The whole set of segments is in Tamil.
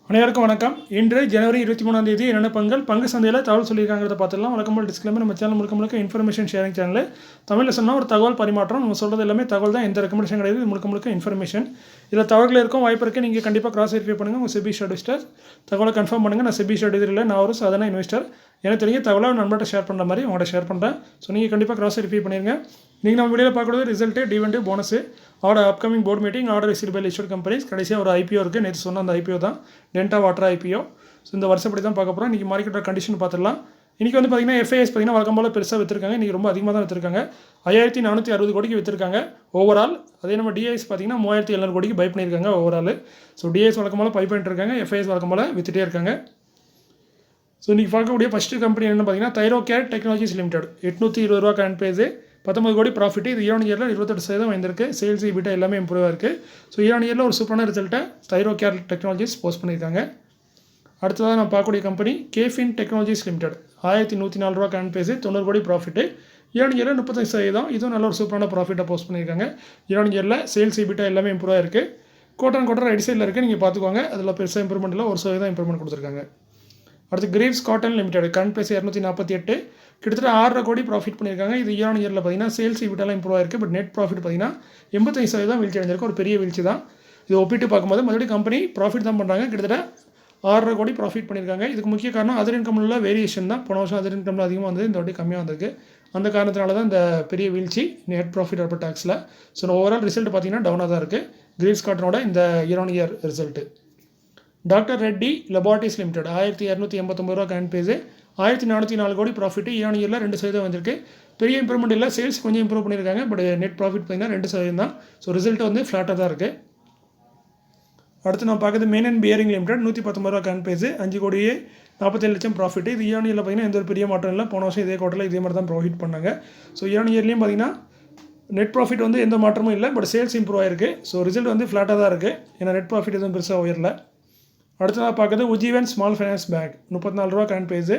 அனைவருக்கும் வணக்கம். இன்று ஜனவரி 23ஆம் தேதி என்னென்ன பங்கு சந்தையில் தகவல் சொல்லியிருக்காங்கிறத பார்த்துலாம். வழக்கம் போல் டிஸ்க்ளைமர், நம்ம சேனல் முழுக்க இன்ஃபர்மேஷன் ஷேரிங் சேனல். தமிழில் சொன்னால் ஒரு தகவல் பரிமாற்றம். நம்ம சொல்கிறது எல்லாமே தகவல் தான், எந்த ரெக்கமெண்டேஷன் கிடையாது. இது முழுக்க இன்ஃபர்மேஷன். இதில் தகவல்கள் இருக்கும், வாய்ப்பு இருக்குது. நீங்கள் கண்டிப்பாக கிராஸ் வெரிஃபை பண்ணுங்கள். உங்கள் செபி ஷெட்யூஸ்டர் தகவலை கன்ஃபார்ம் பண்ணுங்கள். நான் செபி ஷெட்யூஸ் இல்லை, நான் ஒரு சாதாரண இன்வெஸ்டர். எனக்கு தெரிஞ்ச தகவலை நண்பர்கிட்ட ஷேர் பண்ணுற மாதிரி உங்கள்கிட்ட ஷேர் பண்ணுறேன். ஸோ நீங்கள் கண்டிப்பாக கிராஸ் வெரிஃபை பண்ணிடுங்க. நீங்கள் நம்ம வீடியோவில் பார்க்குறது ரிசல்ட்டு, டிவெண்ட், போனஸு, அவரோட upcoming board meeting, order receive by listed companies, கடைசியாக ஒரு ஐபிஓ இருக்குது. நேற்று சொன்ன அந்த ஐபிஓ தான் டென்டா வாட்டர் ஐபிஓ. ஸோ இந்த வருஷப்படி தான் பார்க்க போகிறோம். இன்றைக்கி மார்க்கெட்டோட கண்டிஷன் பார்த்துடலாம். இன்றைக்கி வந்து பார்த்திங்கன்னா எஃப்ஐஎஸ் பார்த்திங்கன்னா வழக்கம் போல் பெருசாக விற்றுருக்காங்க. இன்றைக்கி ரொம்ப அதிகமாக தான் விற்றுருக்காங்க. 5460 கோடிக்கு விற்றுருக்காங்க ஓவரால். அதே நம்ம டிஐஎஸ் பார்த்திங்கன்னா 3700 கோடிக்கு பை பண்ணியிருக்காங்க ஓவரால். ஸோ டிஐஎஸ் வழக்கம் போல் பை பண்ணிட்டு இருக்காங்க, எஃப்ஐஎஸ் வழக்கம் போல் விற்றுட்டே இருக்காங்க. ஸோ இன்றைக்கி பார்க்கக்கூடிய ஃபஸ்ட்டு கம்பெனி என்ன பார்த்தீங்கன்னா தைரோகேர் டெக்னாலஜிஸ் லிமிடெட். 820 ரூபா கரண்ட் பேஸ், 19 கோடி ப்ராஃபிட். இது இயர்ல 28% வந்திருக்கு. சேல்ஸ் EBITDA எல்லாமே இம்ப்ரூவாக இருக்குது. ஸோ இயர்ல ஒரு சூப்பரான ரிசல்ட்டை தைரோகேர் டெக்னாலஜிஸ் போஸ்ட் பண்ணியிருக்காங்க. அடுத்ததாக நம்ம பார்க்கக்கூடிய கம்பெனி கேஃபின் டெக்னாலஜிஸ் லிமிடெட். 1104 ரூபா கரண்ட் பேஸ், 90 கோடி ப்ராஃபிட். இயர்ல 35%. இதுவும் நல்ல ஒரு சூப்பரான ப்ராஃபிட்டை போஸ்ட் பண்ணியிருக்காங்க. இயர்ல சேல்ஸ் EBITDA எல்லாமே இம்ப்ரூவாக இருக்குது. குவார்டர் ரைட் சைடில் இருக்குது, நீங்கள் பார்த்துக்கோங்க. அதில் பெருசாக இம்ப்ரூவ்மெண்ட் இல்லை, 1% இம்ப்ரூவ்மெண்ட் கொடுத்துருக்காங்க. அடுத்து Greaves cotton limited. Current base 248, கிட்டத்தட்ட 6.5 கோடி ப்ராஃபிட் பண்ணியிருக்காங்க. இது இயர்ல பார்த்தீங்கன்னா சேல்ஸ் EBITDA இம்ப்ரூவ் ஆயிருக்கு. பட் நெட் ப்ராஃபிட் பார்த்தீங்கன்னா 85% வீழ்ச்சி அடைஞ்சிருக்கு. ஒரு பெரிய வீழ்ச்சி தான். இது ஒப்பிட்டு பார்க்கும்போது மறுபடியும் கம்பெனி ப்ராஃபிட் தான் பண்ணுறாங்க. கிட்டத்தட்ட 6.5 கோடி ப்ராஃபிட் பண்ணியிருக்காங்க. இதுக்கு முக்கிய காரணம் அதர் இன்கமில் உள்ள வேரியேஷன் தான். போன வருஷம் அதர் இன்கமில் அதிகமாக வந்தது, இந்த வாட்டி கம்மியாக வந்திருக்கு. அந்த காரணத்தினால தான் இந்த பெரிய வீழ்ச்சி நெட் ப்ராஃபிட் ஆஃப்டர் டாக்ஸில். ஸோ ஓவரால் ரிசல்ட் பார்த்தீங்கன்னா டவுனாக தான் இருக்குது கிரேவ்ஸ் காட்டனோட இந்த year result. Doctor Reddy laboratories limited. 1289 ரூபா கரண்ட் பேஸ், 1404 கோடி ப்ராஃபிட். இயர்ல 2% வந்திருக்கு. பெரிய இம்ப்ரூவ்மெண்ட் இல்லை, சேல்ஸ் கொஞ்சம் இம்ப்ரூவ் பண்ணியிருக்காங்க. பட் நெட் ப்ராஃபிட் பார்த்தீங்கன்னா 2% தான். ஸோ ரிசல்ட் வந்து ஃப்ளாட்டாக தான் இருக்குது. அடுத்து நம்ம பார்க்குறது மெயின் அண்ட் பியரிங் லிமிடெட். 119 ரூபா கரண்ட் பேஸ், 5 கோடியே 47 லட்சம் ப்ராஃபிட். இது இயர்ல பார்த்தீங்கன்னா எந்த ஒரு பெரிய மாற்றம் இல்லை. போன வருஷம் இதே குவார்ட்டரில் இதே மாதிரி தான் ப்ராஃபிட் பண்ணாங்க. ஸோ இயர்லையும் பார்த்தீங்கன்னா நெட் ப்ராஃபிட் வந்து எந்த மாற்றமும் இல்லை, பட் சேல்ஸ் இம்ப்ரூவ் ஆயிருக்கு. ஸோ ரிசல்ட் வந்து ஃப்ளாட்டாக தான் இருக்குது, ஏன்னா நெட் ப்ராஃபிட் எதுவும் பெருசாக உயரல. அடுத்ததாக பார்க்குறது உஜ்ஜீவன் ஸ்மால் ஃபைனான்ஸ் பேங்க். 34 ரூபா கரண்ட் பேஸ்,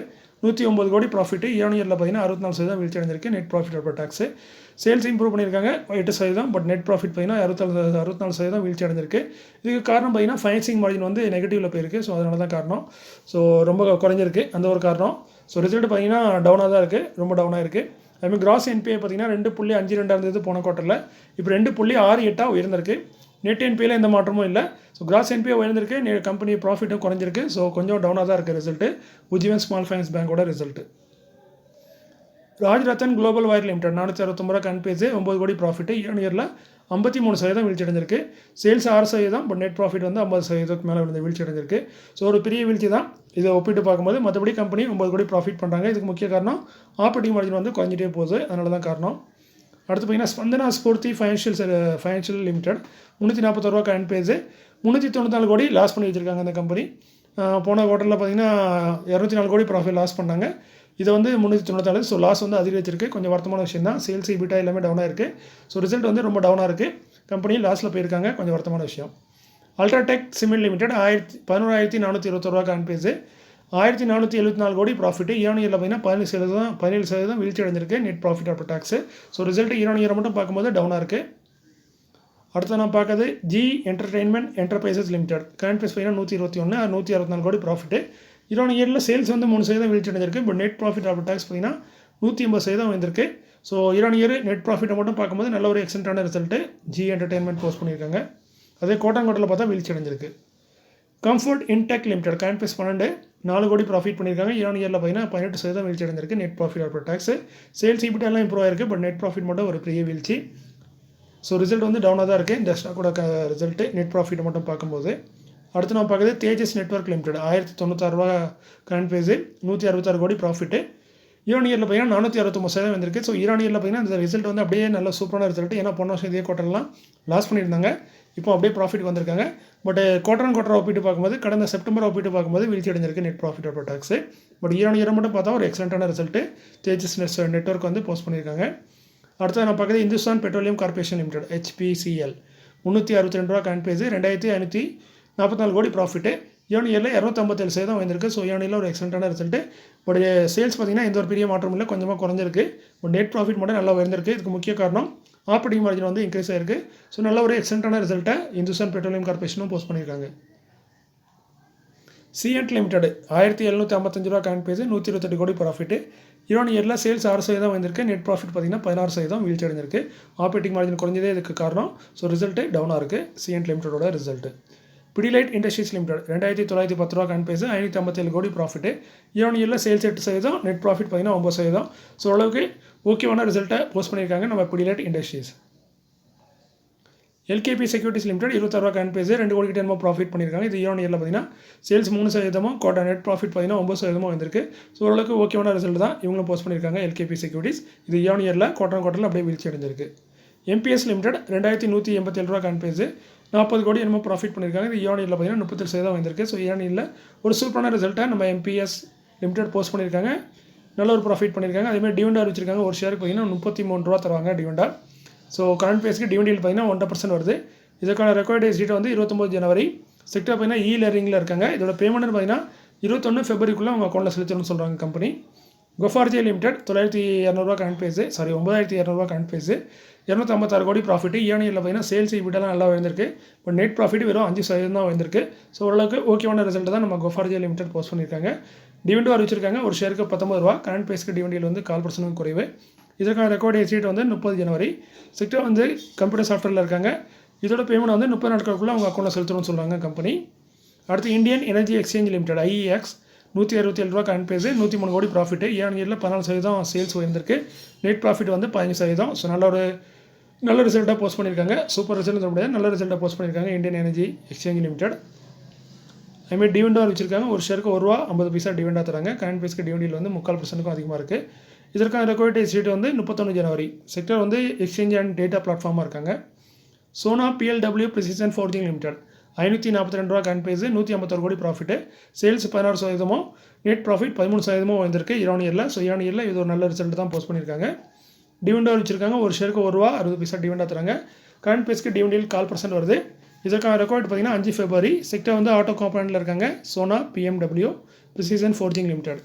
109 கோடி ப்ராஃபிட். இயர்ல பார்த்தீங்கன்னா 64% வீழ்ச்சி அடைஞ்சிருக்கு net profit after tax. Sales improve பண்ணியிருக்காங்க 8%. பட் நெட் ப்ராஃபிட் பார்த்தீங்கன்னா 64% வீழ்ச்சி அடைஞ்சிருக்கு. இதுக்கு காரணம் பார்த்தீங்கன்னா ஃபைனான்சிங் மார்ஜின் வந்து நெகட்டிவில் போயிருக்கு. ஸோ அதனால தான் காரணம். ஸோ ரொம்ப குறைஞ்சிருக்கு அந்த ஒரு காரணம். ஸோ ரிசல்ட் பார்த்தீங்கன்னா டவுனாக தான் இருக்குது, ரொம்ப டவுனாக இருக்குது. அதுமாதிரி கிராஸ் NPA பார்த்தீங்கன்னா 2.52 இருந்தது போன குவார்ட்டரில், இப்போ 2.68 உயர்ந்திருக்கு. நெட் NPAல எந்த மாற்றமும் இல்லை. ஸோ கிராஸ் NPA உயர்ந்திருக்கு, கம்பெனி ப்ராஃபிட்டும் குறைஞ்சிருக்கு. ஸோ கொஞ்சம் டவுனாக தான் இருக்குது ரிசல்ட்டு உஜ்ஜீவன் ஸ்மால் ஃபைனான்ஸ் பேங்கோட ரிசல்ட்டு. Rajratan global wire limited. 469 ரூபா கரண்ட் பேஸ், 9 கோடி ப்ராஃபிட். இயர்ல 53% வீழ்ச்சி அடைஞ்சிருக்கு. சேல்ஸ் 6%, பட் நெட் ப்ராஃபிட் வந்து 50% மேலே விழுந்து வீழ்ச்சி அடைஞ்சிருக்கு. ஸோ ஒரு பெரிய வீழ்ச்சி தான் இதை ஒப்பிட்டு பார்க்கும்போது. மற்றபடி கம்பெனி 9 கோடி ப்ராஃபிட் பண்ணுறாங்க. இதுக்கு முக்கிய காரணம் ஆப்ரேட்டிங் மார்ஜின் வந்து குறைஞ்சிட்டே போகுது, அதனால தான் காரணம். அடுத்து பார்த்தீங்கன்னா ஸ்பந்தனா ஸ்பூர்த்தி ஃபைனான்ஷியல் லிமிடெட். 341 ரூபா கரண்ட் பேஸ், 394 கோடி லாஸ் பண்ணி வச்சுருக்காங்க அந்த கம்பெனி. போன குவார்ட்டரில் பார்த்தீங்கன்னா 204 கோடி ப்ராஃபிட் லாஸ் பண்ணாங்க. இதை வந்து 394. ஸோ லாஸ் வந்து அதிகரிச்சிருக்கு, கொஞ்சம் வருத்தமான விஷயம் தான். சேல்ஸ் EBITDA எல்லாமே டவுனாக இருக்குது. ஸோ ரிசல்ட் வந்து ரொம்ப டவுனாக இருக்குது. கம்பெனி லாஸில் போயிருக்காங்க, கொஞ்சம் வருத்தமான விஷயம். UltraTech cement limited. 11,421 ரூபா கரண்ட் பேஸ், 1474 கோடி ப்ராஃபிட். இயர்ல பார்த்தீங்கன்னா 17% வீழ்ச்சி அடைஞ்சிருக்கு net profit after tax. So result year மட்டும் பார்க்கும்போது டவுனாக இருக்குது. அடுத்து நான் பார்க்குறது Zee entertainment enterprises limited. Current base பார்த்தீங்கன்னா 121, 164 கோடி ப்ராஃபிட். இயர்ல சேல்ஸ் வந்து 3% வீழ்ச்சி அடைஞ்சிருக்கு. But net profit after tax பார்த்தீங்கன்னா 180% வந்திருக்கு. ஸோ இயர் நெட் ப்ராஃபிட்டை மட்டும் பார்க்கும்போது நல்ல ஒரு எக்ஸலண்ட்டான ரிசல்ட்டு ஜி என்டர்டெயின்மெண்ட் போஸ்ட் பண்ணியிருக்காங்க. அதே குவார்ட்டரில் பார்த்தா வீழ்ச்சி அடைஞ்சிருக்கு. Comfort Intech limited. Current base 12, 4 கோடி ப்ராஃபிட் பண்ணியிருக்காங்க. இயர்ல பார்த்தீங்கன்னா 18% வீழ்ச்சி அடைஞ்சிருக்கு net profit after tax. Sales EBITDA எல்லாம் இம்ப்ரூவ் ஆயிருக்கு, பட் நெட் ப்ராஃபிட் மட்டும் ஒரு பெரிய வீழ்ச்சி. ஸோ ரிசல்ட் வந்து டவுனாக தான் இருக்குது இந்த ஸ்டாக்கோட ரிசல்ட்டு நெட் ப்ராஃபிட்டை மட்டும் பார்க்கும்போது. அடுத்து நம்ம பார்க்குறது தேஜஸ் நெட்வொர்க் லிமிடெட். 1096 ரூபா கரண்ட் பேஸ், 166 கோடி ப்ராஃபிட்டு. இயர்ல பார்த்தீங்கன்னா 469% வந்திருக்கு. ஸோ இயர்ல பார்த்தீங்கன்னா இந்த ரிசல்ட் வந்து அப்படியே நல்ல சூப்பரான ரிசல்ட். ஏன்னா போன வருஷம் இதே குவார்ட்டர்லாம் லாஸ் பண்ணியிருந்தாங்க, இப்போ அப்படியே ப்ராஃபிட் வந்திருக்காங்க. பட் குவார்ட்டர் ஒப்பிட்டு பார்க்கும்போது, கடந்த செப்டம்பர் ஒப்பிட்டு பார்க்கும்போது வீழ்ச்சி அடைஞ்சிருக்கு net profit after tax. But year மட்டும் பார்த்தா ஒரு எக்ஸலண்ட்டான ரிசல்ட்டு தேஜஸ் நெட்வொர்க் வந்து போஸ்ட் பண்ணியிருக்காங்க. அடுத்தது நான் பார்க்குறது Hindustan petroleum corporation limited. HPCL. 362 ரூபா கரண்ட் பேஸ், 2544 கோடி ப்ராஃபிட்டு. இயர்ல 257% வந்திருக்கு. ஸோ இயர்ல ஒரு எக்ஸலண்ட்டான ரிசல்ட்டு. பட் சேல்ஸ் பார்த்தீங்கன்னா எந்த ஒரு பெரிய மாற்றம் இல்லை, கொஞ்சமாக குறைஞ்சிருக்கு. பட் நெட் ப்ராஃபிட் மட்டும் நல்லா உயர்ந்திருக்கு. இதுக்கு முக்கிய காரணம் ஆப்ரேட்டிங் மார்ஜின் வந்து இன்க்ரீஸ் ஆயிருக்கு. ஸோ நல்ல ஒரு எக்ஸலண்ட்டான ரிசல்ட்டை இந்துஸ்தான் பெட்ரோலியம் கார்பரேஷனும் போஸ்ட் பண்ணியிருக்காங்க. சிஎன்ட் லிமிடெட் 1755 ரூபா கரண்ட் பேஸ் 128 கோடி ப்ராஃபிட்டு. இயரில் சேல்ஸ் 6% வந்திருக்கு. நெட் ப்ராஃபிட் பார்த்தீங்கன்னா 16% வீழ்ச்சி அடைஞ்சிருக்கு. ஆப்ரேட்டிங் மார்ஜின் குறைஞ்சதே இதுக்கு காரணம். ஸோ ரிசல்ட்டு டவுனாக இருக்குது சிஎன்ட் லிமிடெடோட ரிசல்ட்டு. பிடிலைட் இண்டஸ்ட்ரீஸ் லிமிடெட் 2910 ரூபா கரண்ட் பேஸ் 557 கோடி ப்ராஃபிட்டு. இயரில் சேல்ஸ் 8%, நெட் ப்ராஃபிட் பார்த்தீங்கன்னா 9%. ஸோ ஓரளவுக்கு ஓகேவான ரிசல்ட்டை போஸ்ட் பண்ணியிருக்காங்க நம்ம Pidilite industries. LKP securities limited 26 ரூபா கரண்ட் பேஸ் 2 கோடி கிட்ட ப்ராஃபிட் பண்ணியிருக்காங்க. இது இயரில் பார்த்தீங்கன்னா சேல்ஸ் 3%, கோட்டா நெட் ப்ராஃபிட் பார்த்தீங்கன்னா 9% வந்திருக்கு. ஸோ ஓரளவுக்கு ஓகேவான ரிசல்ட் தான் இவங்களும் போஸ்ட் பண்ணியிருக்காங்க எல்கேபி செக்யூரிட்டிஸ். இது இயரில் குவார்டரில் அப்படியே வீழ்ச்சி அடைஞ்சிருக்கு. எம்பிஎஸ் லிமிடெட் 2187 ரூபா கரண்ட் பேஸ் 40 கோடி ப்ராஃபிட் பண்ணியிருக்காங்க. இது இயரில் பார்த்தீங்கன்னா 37% வந்திருக்கு. ஸோ இயரில் ஒரு சூப்பரான ரிசல்ட்டை நம்ம எம்பிஎஸ் லிமிடெட் போஸ்ட் பண்ணியிருக்காங்க. நல்ல ஒரு ப்ராஃபிட் பண்ணியிருக்காங்க. அதேமாதிரி டிவிடெண்ட் வச்சிருக்காங்க. ஒரு ஷேருக்கு பார்த்தீங்கன்னா 33 ரூபா தருவாங்க டிவிடெண்ட். ஸோ கரண்ட் பேஸ்க்கு டிவிடெண்ட் பார்த்தீங்கன்னா 1% வருது. இதுக்கான ரெக்கார்ட் டேட் வந்து 29 ஜனவரி. செக்டர் பார்த்தீங்கன்னா இ-லர்னிங்கில் இருக்காங்க. இதோட பேமெண்ட் பார்த்தீங்கன்னா 21 ஃபெப்ரவரிக்குள்ளே அவங்க அக்கௌண்ட்டில் செலுத்தணும்னு சொல்கிறாங்க கம்பெனி. கோஃபார்ஜே லிமிடெட் 9200 ரூபா கரண்ட் பேஸ் 9200 ரூபா கரண்ட் பேஸ் 256 கோடி ப்ராஃபிட். இயரில் பார்த்தீங்கன்னா சேல்ஸ் இப்படிலாம் நல்லா வந்திருக்கு. இப்போ நெட் ப்ராஃபிட் வெறும் 5% தான் வந்திருக்கு. ஸோ ஓரளவுக்கு ஓகேவான ரிசல்ட் தான் நம்ம கோஃபார்ஜே லிமிடெட் போஸ்ட் பண்ணியிருக்காங்க. டிவிடெண்ட் அறிவிச்சிருக்காங்க. ஒரு ஷேருக்கு 19 ரூபா. கரண்ட் பேஸ்க்கு டிவிடெண்ட் வந்து 4% குறைவு. இதற்கான ரெக்கார்ட் டேட் வந்து 30 ஜனவரி. செக்டர் வந்து கம்ப்யூட்டர் சாஃப்ட்வேரில் இருக்காங்க. இதோட பேமெண்ட் வந்து 30 நாட்களுக்குள்ளே அவங்க அக்கௌண்ட்டில் செலுத்தணும்னு சொல்கிறாங்க கம்பெனி. அடுத்து Indian energy exchange limited IEX 167 ரூபா கரண்ட் பேஸ் 103 கோடி ப்ராஃபிட்டு. இயரில் 14% சேல்ஸ் வந்திருக்கு. நெட் ப்ராஃபிட் வந்து 15%. ஸோ நல்ல ரிசல்ட்டாக போஸ்ட் பண்ணியிருக்காங்க. சூப்பர் ரிசல்ட் சொல்ல முடியாது, நல்ல ரிசல்ட்டாக போஸ்ட் பண்ணியிருக்காங்க இந்தியன் எனர்ஜி எக்ஸ்சேஞ்ச் லிமிடெட். அதுமாதிரி டிவிடெண்ட் வச்சிருக்காங்க. ஒரு ஷேருக்கு 1 ரூபா 50 பைசா டிவிடெண்டாக தராங்க. கரண்ட் பேஸ்க்கு டிவிடெண்ட் வந்து 3.25% அதிகமாக இருக்குது. இதற்கான ரெக்கார்ட் டேட் வந்து 31 ஜனவரி. செக்டர் வந்து எக்ஸ்சேஞ்ச் அண்ட் டேட்டா பிளாட்ஃபார்மாக இருக்காங்க. Sona PLW precision forging limited 542 ரூபா கரண்ட் பேஸ் 151 கோடி ப்ராஃபிட்டு. சேல்ஸ் 16%, நெட் ப்ராஃபிட் 13% வந்திருக்கு இயரில். ஸோ இயரில் இது ஒரு நல்ல ரிசல்ட் தான் போஸ்ட் பண்ணியிருக்காங்க. டிவிடெண்ட் வச்சிருக்காங்க. ஒரு ஷேருக்கு 1 ரூபா 60 பைசா டிவிடெண்டாக தராங்க. கரண்ட் பேஸ்க்கு டிவிடெண்ட் 4% வருது. இதற்கான ரெக்கார்ட் பார்த்தீங்கன்னா 5 ஃபெப்ரவரி. செக்டர் வந்து ஆட்டோ காம்பவுண்டில் இருக்காங்க. Sona BMW precision forging limited.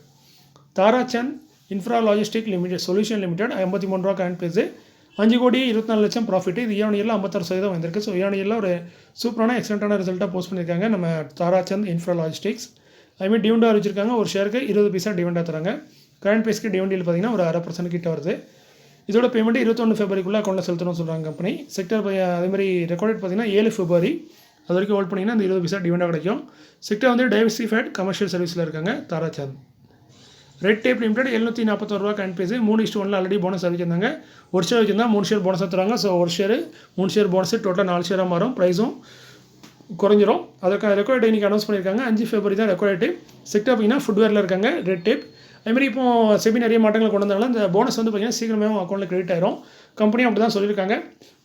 Tarachand infra logistic limited solution limited 53 ரூபா கரண்ட் பேஸ் 5 கோடி 24 லட்சம் ப்ராஃபிட். இது இயரில் 56% வந்திருக்கு. ஸோ இயரில் ஒரு சூப்பரான எக்ஸலண்ட்டான ரிசல்ட்டாக போஸ்ட் பண்ணியிருக்காங்க நம்ம தாராச்சந்த் இன்ஃப்ரா லாஜிஸ்டிக்ஸ். அதுமாதிரி டிவிடெண்ட் அறிவிச்சிருக்காங்க. ஒரு ஷேருக்கு 20 பைசா டிவிடெண்டாக தராங்க. கரண்ட் பேஸ்க்கு டிவிடெண்ட் பார்த்தீங்கன்னா ஒரு 1/2% கிட்ட வருது. இதோட பேமெண்ட் 21 ஃபெப்ரவரிக்குள்ளே அக்கௌண்ட்டில் செலுத்தணும்னு சொல்கிறாங்க கம்பெனி. செக்டர் அதேமாதிரி ரெக்கார்ட் பார்த்தீங்கன்னா 7 ஃபெப்ரவரி. அது வரைக்கும் ஹோல்ட் பண்ணிங்கன்னா அந்த 20 பைசா டிவிடெண்டாக கிடைக்கும். செக்டர் வந்து டைவர்சிஃபைட் கமர்ஷியல் சர்வீஸில் இருக்காங்க தாராச்சந்த். ரெட் டேப் லிமிடெட் 741 ரூபா கரண்ட் பேஸ் 3:1 ஆல்ரெடி போனஸ் அறிவிச்சிருந்தாங்க. ஒரு ஷேர் வச்சிருந்தா 3 ஷேர் போனஸாக தருவாங்க. ஸோ ஒரு ஷேர் 3 ஷேர் போனஸ் டோட்டலாக 4 ஷேராக மாறும். ப்ரைஸும் குறைஞ்சிரும். அதற்கான ரெக்கார்ட் இன்றைக்கி அனௌன்ஸ் பண்ணியிருக்காங்க. 5 ஃபெப்ரவரி தான் ரெக்கார்ட். செக்டர் பார்த்தீங்கன்னா ஃபுட்வேரில் இருக்காங்க ரெட் டேப். அதுமாதிரி இப்போ செபி நிறைய மாற்றங்களை கொண்டு வந்தாலும் இந்த போனஸ் வந்து பார்த்தீங்கன்னா சீக்கிரமே அக்கௌண்ட்டில் கிரெடிட் ஆயிரும். கம்பெனி அப்படி தான் சொல்லியிருக்காங்க.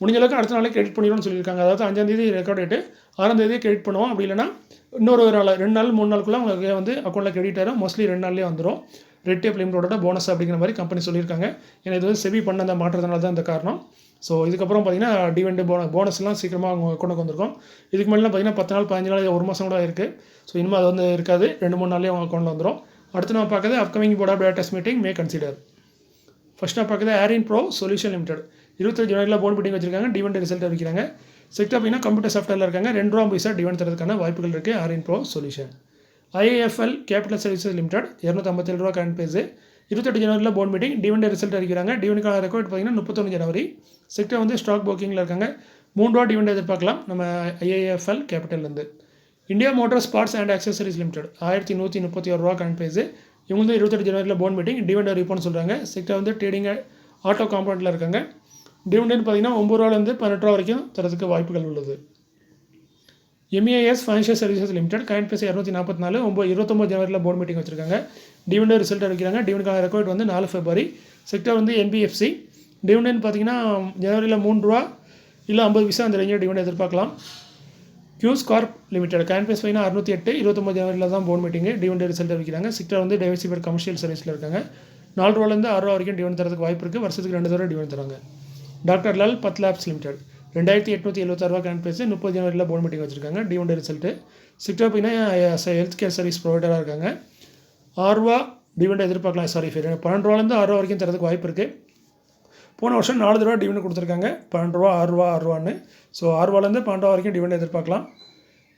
முடிஞ்ச அளவுக்கு அடுத்த நாளே கிரெடிட் பண்ணிடும்னு சொல்லியிருக்காங்க. அதாவது 5ஆம் தேதி ரெக்கார்ட் டேட்டு 6ஆம் தேதியே கிரெடிட் பண்ணுவோம். அப்படி இல்லைனா இன்னொரு 2 நாள் 3 நாளுக்குள்ளே உங்களுக்கு வந்து அக்கௌண்ட்டில் கிரெடிட் ஆயிரும். மோஸ்ட்லி 2 நாள்லேயே வந்துடும். ரெட் டேப் லிமிட்டோட போனஸ் அப்படிங்கிற மாதிரி கம்பெனி சொல்லியிருக்காங்க. ஏன்னா இது வந்து செபி பண்ண அந்த மாற்றத்தினால தான் இந்த காரணம். ஸோ இதுக்கப்புறம் பார்த்தீங்கன்னா டிவிடெண்ட் போனஸ்லாம் சீக்கிரமாக அவங்க அக்கௌண்ட்டுக்கு வந்திருக்கும். இதுக்கு மேலே பார்த்தீங்கன்னா 10 நாள் 15 நாள் 1 மாதம் கூட இருக்குது. ஸோ இனிமேல் அது வந்து இருக்காது. 2-3 நாள்லேயே அவங்க அக்கௌண்ட்டில் வந்துடும். அடுத்து நம்ம பார்க்குறது upcoming board of directors meeting may consider. First நான் பார்க்குறது ஏரின் ப்ரோ சொல்யூஷன் லிமிடெட் 23 ஜனவரியில் போர்ட் மீட்டிங் வச்சிருக்காங்க. டிவிடெண்ட் ரிசல்ட் அறிவிக்கிறாங்க. செக்டர் அப்படின்னா கம்ப்யூட்டர் சாஃப்ட்வேரில் இருக்காங்க. 2 ரூபா பைசா டிவிடெண்ட் தரதுக்கான வாய்ப்புகள் இருக்குது. ஏரின் pro solution. IAFL capital services limited 257 ரூபா கரண்ட் பேஸ் 28 ஜனவரியில் போர்ட் மீட்டிங் டிவிடெண்ட் ரிசல்ட் அறிவிக்கிறாங்க. டிவிடெண்டான ரெக்கார்ட் பார்த்தீங்கன்னா 31 ஜனவரி. செக்டர் வந்து ஸ்டாக் புக்கிங்கில் இருக்காங்க. 3 ரூபா டிவிடெண்ட் எதிர்பார்க்கலாம் நம்ம ஐஏஎஃப்எல் கேபிட்டல்லேருந்து. India motors parts and accessories limited 1131 ரூபா கரண்ட் பேஸ். இவங்க வந்து 28 ஜனவரியில் போர்ட் மீட்டிங் டிவிடெண்ட் அறிவிப்போம்னு சொல்கிறாங்க. செக்டர் வந்து ட்ரேடிங் ஆட்டோ காம்பவுண்டில் இருக்காங்க. டிவிடெண்ட் பார்த்தீங்கன்னா 9 ரூபாலேருந்து 18 ரூபா வரைக்கும் தரத்துக்கு வாய்ப்புகள் உள்ளது. MAS financial services limited current base 244 29 ஜனவரியில் போர்ட் மீட்டிங் வச்சிருக்காங்க. டிவிடெண்ட் ரிசல்ட் அறிவிக்கிறாங்க. டிவிடெண்டான ரெக்கார்ட் வந்து 4 ஃபெப்ரவரி. செக்டர் வந்து என்பிஎஃப்சி. டிவிடெண்ட் பார்த்தீங்கன்னா ஜனவரியில் 3 ரூபா இல்லை 50 பைசா அந்த ரேஞ்சில் டிவிடெண்ட் எதிர்பார்க்கலாம். கியூஸ் கார்ப் லிமிடெட் கரண்ட் பேஸ் பார்த்தீங்கன்னா 608 29 ஜனவரியில் தான் போர்ட் மீட்டிங் டிவிடெண்ட் ரிசல்ட் அறிவிக்கிறாங்க. செக்டர் வந்து டைவர்சிஃபைட் கமர்ஷியல் சர்வீஸில் இருக்காங்க. 4 ரூபாலேருந்து 6 ரூபா வரைக்கும் டிவிடெண்ட் தரதுக்கு வாய்ப்பு இருக்குது. வருஷத்துக்கு 2 தடவை டிவிடெண்ட் தராங்க. டாக்டர் லால் பத் லேப்ஸ் லிமிடெட் 2876 ரூபா கரண்ட் பேஸ் 30 ஜனவரியில் போர்ட் மீட்டிங் வச்சிருக்காங்க. Dividend result. செக்டர் பார்த்தீங்கன்னா ஹெல்த் கேர் சர்வீஸ் ப்ரொவைடராக இருக்காங்க. 6 ரூபா டிவிடெண்ட் எதிர்பார்க்கலாம். 12 ரூபாலேருந்து 6 ரூபா வரைக்கும் தரதுக்கு வாய்ப்பு இருக்குது. போன வருஷம் 4 தடவை டிவிடெண்ட் கொடுத்துருக்காங்க. 12 ரூபா 6 ரூபா 6 ரூபான்னு. ஸோ 6 ரூபாலேருந்து 12 ரூபா வரைக்கும் டிவிடெண்ட் எதிர்பார்க்கலாம்.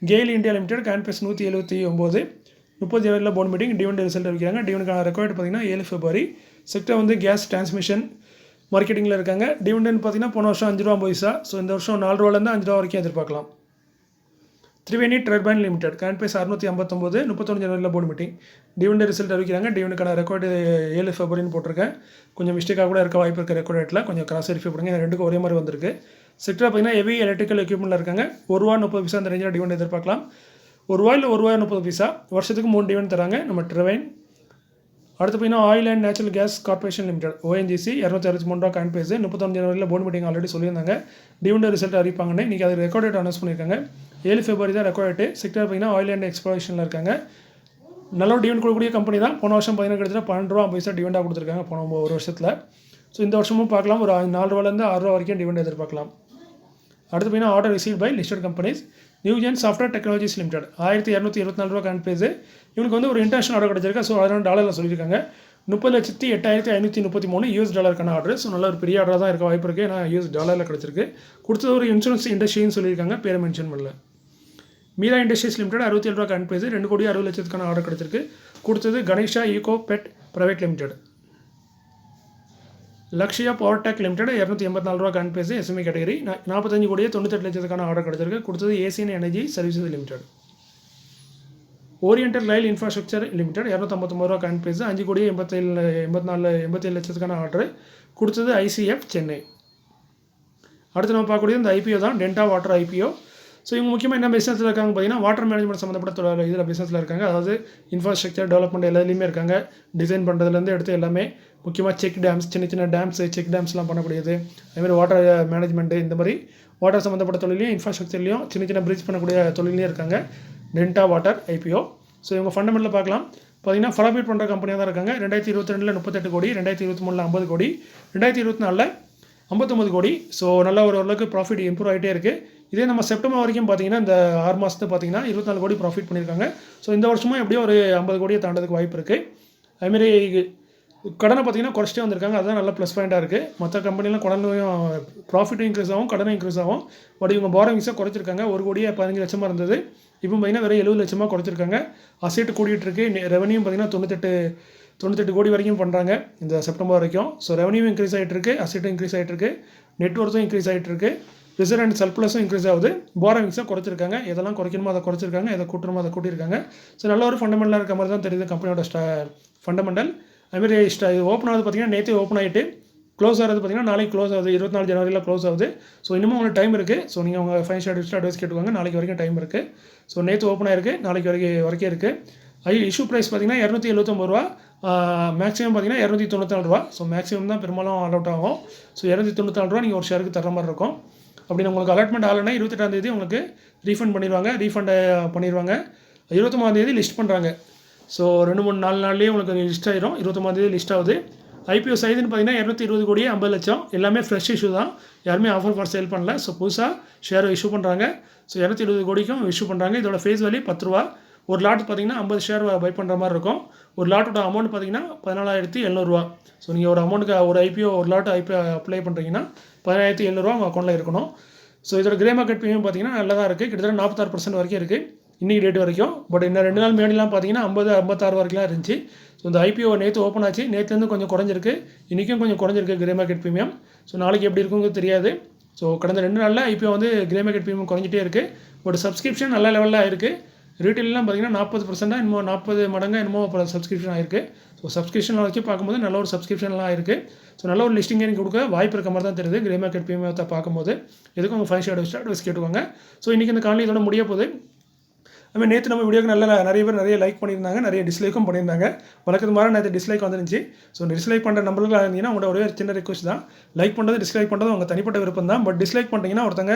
GAIL India limited current base 179 30 ஜனவரியில் போர்டு மீட்டிங், டிவிடெண்ட் ரிசல்ட் அறிவிக்கிறாங்க. டிவிடெண்டுக்கான ரெக்கார்டு பார்த்தீங்கன்னா 7 ஃபெப்ரவரி. செக்டர் வந்து கேஸ் டிரான்ஸ்மிஷன் மார்க்கெட்டிங்கில் இருக்காங்க. டிவிடெண்ட் பார்த்தீங்கன்னா போன வருஷம் 5 ரூபா 50 பைசா. ஸோ இந்த வருஷம் 4 ரூபாலேருந்து 5 ரூபா வரைக்கும் எதிர்பார்க்கலாம். Triveni turbine limited current price 659, 31 ஜனவரியில் போர்டு மீட்டிங். டிவிடெண்ட் ரிசல்ட் அறிவிக்கிறாங்க. டிவிடெண்டுக்கான ரெக்கார்டு 7 ஃபெப்ரவரின்னு போட்டிருக்கேன். கொஞ்சம் மிஸ்டேக்காக கூட இருக்க வாய்ப்பு இருக்குது ரெக்கார்ட் ரேட்டில். கொஞ்சம் கிராஸ் வெரிஃபை பண்ணுங்க. இந்த ரெண்டுக்கும் ஒரே மாதிரி வந்திருக்கு. செக்டர் பார்த்தீங்கன்னா ஹெவி எலக்ட்ரிக்கல் எக்யூப்மெண்ட்டில் இருக்காங்க. 1 ரூபா 30 பைசா அந்த ரேஞ்சில் டிவிடெண்ட் எதிர்பார்க்கலாம். 1 ரூபா இல்லை 1 ரூபா 30 பைசா. வருஷத்துக்கு 3 டிவிடெண்ட் தராங்க நம்ம டர்பைன். அடுத்து பார்த்தீங்கன்னா oil and natural gas corporation limited ONGC 263 ரூபா கரண்ட் பிரைஸ். 31 ஜனவரியில் போர்டு மீட்டிங் ஆல்ரெடி சொல்லியிருந்தாங்க. டிவிடெண்ட் ரிசல்ட் அறிவிப்பாங்கன்னு. இன்றைக்கி அது ரெக்கார்ட் டேட் அனௌன்ஸ் பண்ணியிருக்காங்க. 7 ஃபெப்ரவரி தான் ரெக்கார்ட் டேட். செக்டர் பார்த்தீங்கன்னா ஆயில் அண்ட் எக்ஸ்ப்ளோரேஷனில் இருக்காங்க. நல்ல ஒரு டிவிடெண்ட் கொடுக்கக்கூடிய கம்பெனி தான். போன வருஷம் பார்த்தீங்கன்னா கிட்டத்தட்ட 12 ரூபா 50 பைசா டிவிடெண்டாக கொடுத்துருக்காங்க போன ஒரு வருஷத்தில். ஸோ இந்த வருஷமும் பார்க்கலாம். ஒரு 4 ரூபாலேருந்து 6 ரூபா வரைக்கும் டிவிடெண்ட் எதிர்பார்க்கலாம். அடுத்து பார்த்தீங்கன்னா order receive by listed companies. Newgen software technologies limited 1224 ரூபா கரண்ட் பிரைஸ். இவனுக்கு வந்து ஒரு இன்டர்நேஷனல் ஆர்டர் கிடச்சிருக்கு. ஸோ அதனால் டாலரில் சொல்லியிருக்காங்க. 30,08,533 US டாலருக்கான ஆர்டர். ஸோ நல்ல ஒரு பெரிய ஆர்டராக தான் இருக்க வாய்ப்பு இருக்குது. ஏன்னா US டாலரில் கிடச்சிருக்கு. கொடுத்தது ஒரு இன்சூரன்ஸ் இண்டஸ்ட்ரின்னு சொல்லியிருக்காங்க. பேரை மென்ஷன் பண்ணல. மீரா இண்டஸ்ட்ரீஸ் லிமிடெட் 67 ரூபா கரண்ட் பிரைஸ். 2 கோடி 60 லட்சத்துக்கான ஆர்டர் கிடச்சிருக்கு. கொடுத்தது Ganesha eco pet private limited. Lakshya power tech limited 284 ரூபா கரண்ட் பிரைஸ். SME கேட்டகரி 45 கோடியே 98 லட்சத்துக்கான ஆர்டர் கிடச்சிருக்கு. கொடுத்தது Asian energy services limited. Oriental rail infrastructure limited 259 ரூபா கரண்ட் பிரைஸ். 5 கோடியே 87 லட்சத்துக்கான ஆர்டர். கொடுத்தது ICF சென்னை. அடுத்து நம்ம பார்க்கக்கூடியது இந்த IPO தான், டெல்டா வாட்டர் IPO. ஸோ இவங்க முக்கியமாக என்ன பிஸ்னஸில் இருக்காங்க பார்த்தீங்கன்னா வாட்டர் மேனேஜ்மெண்ட் சம்மந்தப்பட்ட இதில் பிஸ்னஸில் இருக்காங்க. அதாவது இன்ஃப்ராஸ்ட்ரக்சர் டெவலப்மெண்ட் எல்லாத்துலேயுமே இருக்காங்க. டிசைன் பண்ணுறதுலேருந்து எடுத்து எல்லாமே. முக்கியமாக செக் டேம்ஸ், சின்ன டேம்ஸ், செக் டேம்ஸ்லாம் பண்ணக்கூடியது. அதேமாதிரி வாட்டர் மேனேஜ்மெண்ட்டு, இந்த மாதிரி வாட்டர் சம்மந்தப்பட்ட தொழிலையும் இன்ஃப்ராஸ்ட்ரக்சர்லையும் சின்ன பிரிட்ஜ் பண்ணக்கூடிய தொழிலையும் இருக்காங்க. Delta water IPO. ஸோ இவங்க ஃபண்டமெண்டலில் பார்க்கலாம். பார்த்தீங்கன்னா ப்ராஃபிட் பண்ணுற கம்பெனியாக தான் இருக்காங்க. 2022 38 கோடி, 2023 50 கோடி, 2024 59 கோடி. ஸோ நல்ல ஓரளவுக்கு ப்ராஃபிட் இம்ப்ரூவ் ஆகிட்டே இருக்குது. இதே நம்ம செப்டம்பர் வரைக்கும் பார்த்தீங்கன்னா இந்த 6 மாதத்தை பார்த்தீங்கன்னா 24 கோடி ப்ராஃபிட் பண்ணியிருக்காங்க. ஸோ இந்த வருஷமும் எப்படியும் ஒரு 50 கோடியை தாண்டதுக்கு வாய்ப்பு இருக்குது. அதுமாரி கடனை பார்த்தீங்கன்னா குறைச்சிட்டே வந்திருக்காங்க. அதுதான் நல்ல ப்ளஸ் பாயிண்ட்டாக இருக்குது. மற்ற கம்பெனிலாம் கடனையும் ப்ராஃபிட்டும் இன்க்ரீஸ் ஆகும், கடனும் இன்க்ரீஸ் ஆகும். பட் இவங்க பாரோவிங்ஸாக குறைச்சிருக்காங்க. 1 கோடியே 15 லட்சமாக இருந்தது. இப்போ பார்த்தீங்கன்னா வெறும் 70 லட்சமாக குறைச்சிருக்காங்க. அசெட் கூடிட்டு இருக்கு. ரெவன்யூ பார்த்தீங்கன்னா 98 கோடி வரைக்கும் பண்ணுறாங்க இந்த செப்டம்பர் வரைக்கும். ஸோ ரெவன்யூ இன்க்ரீஸ் ஆகிட்டு இருக்கு, அசெட்டும் இன்க்ரீஸ் ஆகிட்டு இருக்கு, நெட்ஒர்த்தும் இன்க்ரீஸ் ஆகிட்டு இருக்கு, ரிசர்வ் அண்ட் சர்ப்ளஸும் இன்க்ரீஸ் ஆகுது. பாரோவிங்ஸாக குறைச்சிருக்காங்க. எதெல்லாம் குறைக்கணுமோ அதை குறைச்சிருக்காங்க, எதை கூட்டணுமோ அதை கூட்டியிருக்காங்க. ஸோ நல்ல ஒரு ஃபண்டமெண்டலாக இருக்க மாதிரி தான் தெரியுது கம்பெனியோட ஃபண்டமெண்டல். அதுமாரி ஓப்பன் ஆகுது பார்த்தீங்கன்னா நேற்று ஓப்பன் ஆகிட்டு க்ளோஸ் ஆகிறது பார்த்தீங்கன்னா நாளைக்கு க்ளோஸ் ஆகுது. 24 ஜனவரியில் க்ளோஸ் ஆகுது. ஸோ இன்னமும் உங்களுக்கு டைம் இருக்குது. ஸோ நீங்கள் உங்கள் ஃபைனான்ஷியல் அட்வைஸ் கேட்டுக்கோங்க. நாளைக்கு வரைக்கும் டைம் இருக்குது. ஸோ நேற்று ஓப்பன் ஆயிருக்கு, நாளைக்கு வரைக்கும் இருக்குது. இஷ்யூ ப்ரைஸ் பார்த்தீங்கன்னா 279 ரூபா, மேக்ஸிமம் பார்த்தீங்கன்னா 294 ரூபா. ஸோ மேக்ஸிமம் தான் பெரும்பாலும் ஆல் அவுட் ஆகும். ஸோ 294 ரூபா நீங்கள் ஒரு ஷேருக்கு தர மாதிரி இருக்கும். அப்படி உங்களுக்கு அலாட்மெண்ட் ஆகலைன்னா 28ஆம் தேதி உங்களுக்கு ரீஃபண்ட் பண்ணிடுவாங்க. 29ஆம் தேதி லிஸ்ட் பண்ணுறாங்க. ஸோ 2-3-4 நாள்லேயே உங்களுக்கு லிஸ்ட் ஆயிரும். 29ஆம் தேதி லிஸ்ட் ஆகுது. IPO சைஸ்ன்னு பார்த்தீங்கன்னா 220 கோடியே 50 லட்சம். எல்லாமே ஃப்ரெஷ் இஷ்யூ தான். யாருமே ஆஃபர் ஃபார் சேல் பண்ணல. ஸோ புதுசாக ஷேர் இஷ்யூ பண்ணுறாங்க. ஸோ 220 கோடிக்கும் இஷ்யூ பண்ணுறாங்க. இதோட ஃபேஸ் வேல்யூ 10 ரூபா. ஒரு லாட் பார்த்தீங்கன்னா 50 ஷேர் பை பண்ணுற மாதிரி இருக்கும். ஒரு லாட்டோட அமௌண்ட் பார்த்தீங்கன்னா 14,700 ரூபா. ஸோ நீங்கள் ஒரு அமௌண்ட்டுக்கு ஒரு IPO ஒரு லாட் IPO அப்ளை பண்ணுறீங்கன்னா 14,700 ரூபா உங்கள் அக்கௌண்ட்டில் இருக்கணும். ஸோ இதோட கிரே மார்க்கெட் ப்ரீமியம் பார்த்தீங்கன்னா நல்லா தான் இருக்குது. கிட்டத்தட்ட 46% வரைக்கும் இருக்குது இன்றைக்கி டேட் வரைக்கும். பட் இன்னும் 2 நாள் முன்னாடிலாம் பார்த்தீங்கன்னா 50-56 வரைக்கும்லாம் இருந்துச்சு. ஸோ இந்த IPO நேற்று ஓப்பன் ஆச்சு. நேற்றுலேருந்து கொஞ்சம் குறைஞ்சிருக்கு, இன்றைக்கும் கொஞ்சம் குறைஞ்சிருக்கு கிரே மார்க்கெட் ப்ரீமியம். ஸோ நாளைக்கு எப்படி இருக்குங்கிறது தெரியாது. ஸோ கடந்த 2 நாளில் IPO வந்து கிரே மார்க்கெட் ப்ரீமியம் குறைஞ்சிட்டே இருக்குது. பட் சப்ஸ்கிரிப்ஷன் நல்ல லெவலில் இருக்குது. ரீட்டெயிலாம் பார்த்தீங்கன்னா 40% இன்னும் 40 மடங்காக என்னமோ சப்ஸ்கிரிப்ஷன் ஆயிருக்கு. ஸோ சப்ஸ்கிரிப்ஷனில் வச்சு பார்க்கும்போது நல்ல ஒரு சப்ஸ்கிரிப்ஷன்லாம் இருக்குது. ஸோ நல்ல ஒரு லிஸ்டிங் எனக்கு கொடுக்க வாய்ப்பு இருக்க மாதிரி தான் தெரியுது கிரே மார்க்கெட் ப்ரீமியத்தை பார்க்கும்போது. எதுக்கும் உங்கள் ஃபைனான்ஷியல் அட்வைஸ் கேட்டுக்கோங்க. ஸோ இன்றைக்கி இந்த காலையில் இதோட முடிய போகுது. அதுமாதிரி நேற்று நம்ம வீடியோக்கு நிறைய பேர் லைக் பண்ணியிருந்தாங்க, நிறைய டிஸ்லைக்கும் பண்ணியிருந்தாங்க. வழக்கத்து மாதிரி நேற்று டிஸ்லைக் வந்துருந்துச்சு. ஸோ டிஸ்லைக் பண்ணுற நம்பர்களாக இருந்தீங்கன்னா உங்களோட ஒரே சின்ன ரிக்வஸ்ட் தான். லைக் பண்ணுறது டிஸ்லைக் பண்ணுறது உங்கள் தனிப்பட்ட விருப்பம் தான். பட் டிஸ்லைக் பண்ணிட்டீங்கன்னா ஒருத்தங்க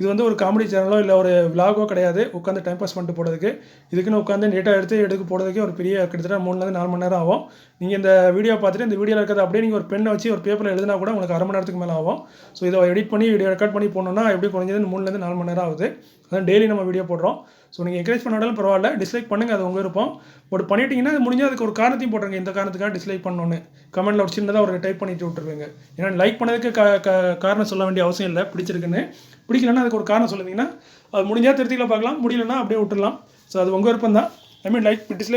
இது வந்து ஒரு காமெடி சேனலோ இல்லை ஒரு விலாகோ கிடையாது, உட்காந்து டைம் பாஸ் பண்ணிட்டு போகிறதுக்கு. இதுக்குன்னு உட்காந்து டேட்டா எடுத்து போகிறதுக்கே ஒரு பெரிய கிட்டத்தட்ட 3-4 மணி நேரம் ஆகும். நீங்கள் இந்த வீடியோ பார்த்துட்டு இந்த வீடியோவில் இருக்கிறது அப்படியே நீங்கள் ஒரு பெண்ணை வச்சு ஒரு பேப்பரில் எழுதினா கூட உங்களுக்கு 1/2 மணி நேரத்துக்கு மேலே ஆகும். ஸோ இதை எடிட் பண்ணி வீடியோ ரெக்கார்ட் பண்ணி போடணுன்னா எப்படி குறைஞ்சது 3-4 மணி நேரம் ஆகுது. அதான் டெய்லி நம்ம வீடியோ போடுறோம். ஸோ நீங்கள் என்கரேஜ் பண்ணாலும் பரவாயில்ல, டிஸ்லைக் பண்ணுங்கள், அது உங்கள் விருப்பம். பட் பண்ணிட்டீங்கன்னா அது முடிஞ்சால் அதுக்கு ஒரு காரணத்தையும் போட்டுருங்க. இந்த காரணத்துக்காக டிஸ்லைக் பண்ணணுன்னு கமெண்ட்டில் ஒரு சின்னதாக ஒரு டைப் பண்ணிட்டு விட்டுருவீங்க. ஏன்னா லைக் பண்ணதுக்கு காரணம் சொல்ல வேண்டிய அவசியம் இல்லை. பிடிச்சிருக்குன்னு பிடிக்கலன்னா அதுக்கு ஒரு காரணம் சொல்லுவீங்கன்னா அது முடிஞ்சால் திருத்தியில் பார்க்கலாம், முடியலன்னா அப்படியே விட்டுடலாம். ஸோ அது உங்கள் விருப்பம் தான். Like dislike